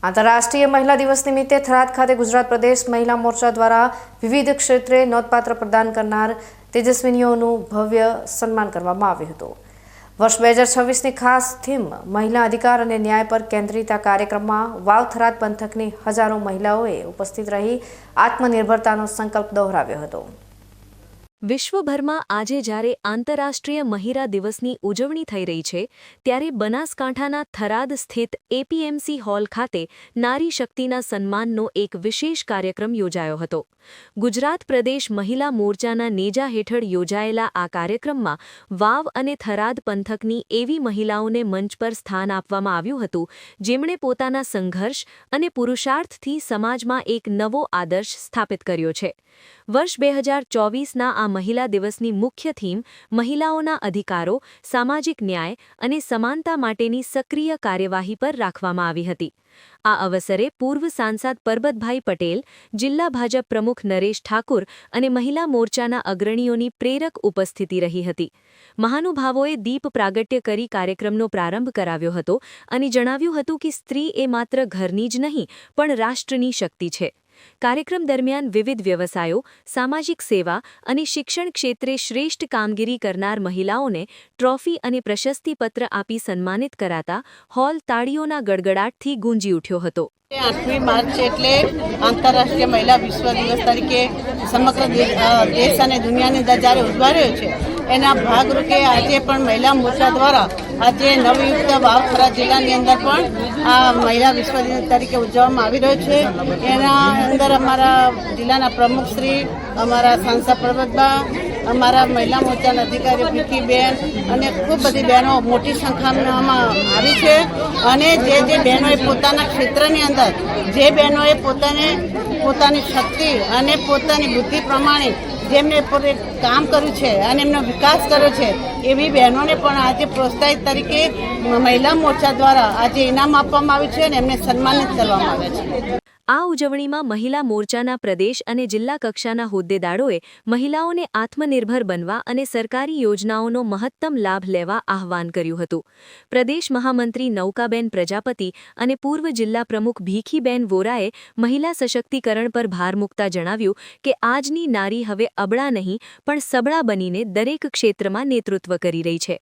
આંતરરાષ્ટ્રીય મહિલા દિવસ નિમિત્તે થરાદ ખાતે ગુજરાત પ્રદેશ મહિલા મોરચા દ્વારા વિવિધ ક્ષેત્રે નોંધપાત્ર પ્રદાન કરનાર તેજસ્વિનીઓનું ભવ્ય સન્માન કરવામાં આવ્યું હતું। વર્ષ 2026ની ખાસ થીમ મહિલા અધિકાર અને ન્યાય પર કેન્દ્રિત આ કાર્યક્રમમાં વાવ થરાદ પંથકની હજારો મહિલાઓએ ઉપસ્થિત રહી આત્મનિર્ભરતાનો સંકલ્પ દોહરાવ્યો હતો। વિશ્વભરમાં આજે જ્યારે આંતરરાષ્ટ્રીય મહિલા દિવસની ઉજવણી થઈ રહી છે ત્યારે બનાસકાંઠાના થરાદ સ્થિત એપીએમસી હોલ ખાતે નારી શક્તિના સન્માનનો એક વિશેષ કાર્યક્રમ યોજાયો હતો। ગુજરાત પ્રદેશ મહિલા મોરચાના નેજા હેઠળ યોજાયેલા આ કાર્યક્રમમાં વાવ અને થરાદ પંથકની એવી મહિલાઓને મંચ પર સ્થાન આપવામાં આવ્યું હતું જેમણે પોતાના સંઘર્ષ અને પુરુષાર્થથી સમાજમાં એક નવો આદર્શ સ્થાપિત કર્યો છે। વર્ષ 2024ના આ મહિલા દિવસની મુખ્ય થીમ મહિલાઓના અધિકારો, સામાજિક ન્યાય અને સમાનતા માટેની સક્રિય કાર્યવાહી પર રાખવામાં આવી હતી। આ અવસરે પૂર્વ સાંસદ પરબતભાઈ પટેલ, જિલ્લા ભાજપ પ્રમુખ નરેશ ઠાકુર અને મહિલા મોરચાના અગ્રણીઓની પ્રેરક ઉપસ્થિતિ રહી હતી। મહાનુભાવોએ દીપ પ્રાગટ્ય કરી કાર્યક્રમનો પ્રારંભ કરાવ્યો હતો અને જણાવ્યું હતું કે સ્ત્રી એ માત્ર ઘરની જ નહીં પણ રાષ્ટ્રની શક્તિ છે। કાર્યક્રમ દરમિયાન વિવિધ વ્યવસાયો, સામાજિક સેવા અને શિક્ષણ ક્ષેત્રે શ્રેષ્ઠ કામગીરી કરનાર મહિલાઓને ટ્રોફી અને પ્રશસ્તિપત્ર આપી સન્માનિત કરાતા હોલ તાળીઓના ગડગડાટથી ગુંજી ઉઠ્યો હતો। 8મી માર્ચ એટલે આંતરરાષ્ટ્રીય મહિલા વિશ્વ દિવસ તરીકે સમગ્ર દેશ અને દુનિયાની અંદર જ્યારે ઉજવાયો છે એના ભાગરૂપે આજે પણ મહિલા મોરચા દ્વારા આજે નવયુક્ત વાવ થરાદ જિલ્લાની અંદર પણ આ મહિલા વિશ્વ દિવસ તરીકે ઉજવવામાં આવી રહ્યો છે। એના અંદર અમારા જિલ્લાના પ્રમુખશ્રી, અમારા સાંસદ પરબતબા, અમારા મહિલા મોરચાના અધિકારી ભીખીબેન અને ખૂબ બધી બહેનો મોટી સંખ્યામાં આવી છે અને જે બહેનોએ પોતાના ક્ષેત્રની અંદર જે બહેનોએ પોતાની શક્તિ અને પોતાની બુદ્ધિ પ્રમાણે જેમને કામ કર્યું છે અને એમનો વિકાસ કર્યો છે એવી બહેનોને પણ આજે પ્રોત્સાહિત તરીકે મહિલા મોરચા દ્વારા આજે ઇનામ આપવામાં આવ્યું છે અને એમને સન્માનિત કરવામાં આવ્યા છે। આ ઉજવણીમાં મહિલા મોરચાના પ્રદેશ અને જિલ્લા કક્ષાના હોદ્દેદારોએ મહિલાઓને આત્મનિર્ભર બનવા અને સરકારી યોજનાઓનો મહત્તમ લાભ લેવા આહ્વાન કર્યું હતું। પ્રદેશ મહામંત્રી નૌકાબેન પ્રજાપતિ અને પૂર્વ જિલ્લા પ્રમુખ ભીખીબેન વોરાએ મહિલા સશક્તિકરણ પર ભાર મૂકતા જણાવ્યું કે આજની નારી હવે અબળા નહીં પણ સબળા બનીને દરેક ક્ષેત્રમાં નેતૃત્વ કરી રહી છે।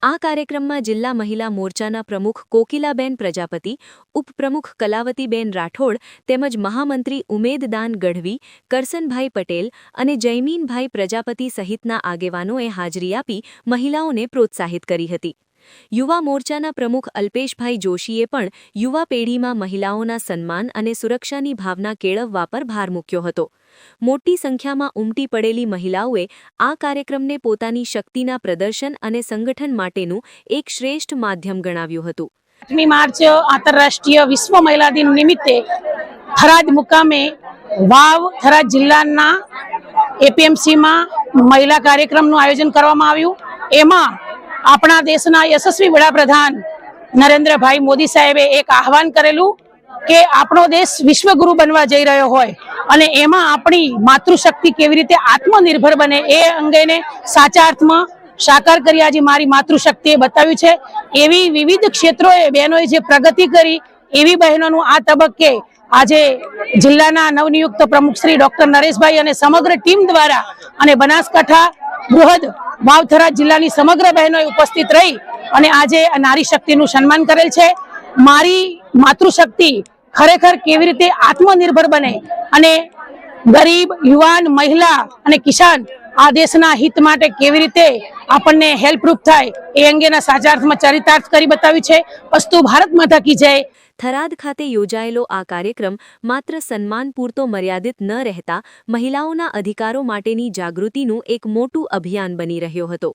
આ કાર્યક્રમમાં જિલ્લા મહિલા મોરચાના પ્રમુખ કોકિલાબેન પ્રજાપતિ, ઉપપ્રમુખ કલાવતીબેન રાઠોડ તેમજ મહામંત્રી ઉમેદદાન ગઢવી, કરસનભાઈ પટેલ અને જયમીનભાઈ પ્રજાપતિ સહિતના આગેવાનોએ હાજરી આપી મહિલાઓને પ્રોત્સાહિત કરી હતી। યુવા મોરચાના પ્રમુખ અલ્પેશભાઈ જોશીએ પણ યુવા પેઢીમાં મહિલાઓના સન્માન અને સુરક્ષાની ભાવના કેળવવા પર ભાર મૂક્યો હતો। મોટી સંખ્યામાં ઉમટી પડેલી મહિલાઓએ આ કાર્યક્રમને પોતાની શક્તિના પ્રદર્શન અને સંગઠન માટેનું એક શ્રેષ્ઠ માધ્યમ ગણાવ્યું હતું। 8મી માર્ચ આંતરરાષ્ટ્રીય વિશ્વ મહિલા દિન નિમિત્તે થરાદ મુકામે વાવ થરાદ જિલ્લાના એપીએમસીમાં મહિલા કાર્યક્રમનું આયોજન કરવામાં આવ્યું। એમાં આપણા દેશના યશસ્વી વડાપ્રધાન નરેન્દ્રભાઈ મોદી સાહેબે એક આહવાન કરેલું કે આપણો દેશ વિશ્વગુરુ બનવા જઈ રહ્યો હોય અને એમાં આપણી માતૃશક્તિ કેવી રીતે આત્મનિર્ભર બને એ અંગેને સાચા અર્થમાં સાકાર કરી આજે મારી માતૃશક્તિએ બતાવ્યું છે। એવી વિવિધ ક્ષેત્રોએ બહેનોએ જે પ્રગતિ કરી એવી બહેનોનું આ તબક્કે આજે જિલ્લાના નવનિયુક્ત પ્રમુખ શ્રી ડોક્ટર નરેશભાઈ અને સમગ્ર ટીમ દ્વારા અને બનાસકાંઠા બૃહદ વાવ થરાદ જિલ્લાની સમગ્ર બહેનોએ ઉપસ્થિત રહી અને આજે નારી શક્તિનું સન્માન કરેલ છે। મારી માતૃશક્તિ ખરેખર કેવી રીતે આત્મનિર્ભર બને અને ગરીબ, યુવાન, મહિલા અને કિસાન આ દેશના હિત માટે કેવી રીતે આપણને હેલ્પરૂપ થાય એ અંગેના સાચા અર્થમાં ચરિતાર્થ કરી બતાવ્યું છે। અસ્તુ ભારત માતા કી જય। થરાદ ખાતે યોજાયેલો આ કાર્યક્રમ માત્ર સન્માન પૂરતો મર્યાદિત ન રહેતા મહિલાઓના અધિકારો માટેની જાગૃતિનું એક મોટું અભિયાન બની રહ્યો હતો।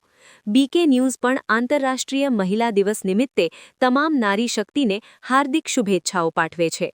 બીકે ન્યૂઝ પણ આંતરરાષ્ટ્રીય મહિલા દિવસ નિમિત્તે તમામ નારી શક્તિને હાર્દિક શુભેચ્છાઓ પાઠવે છે।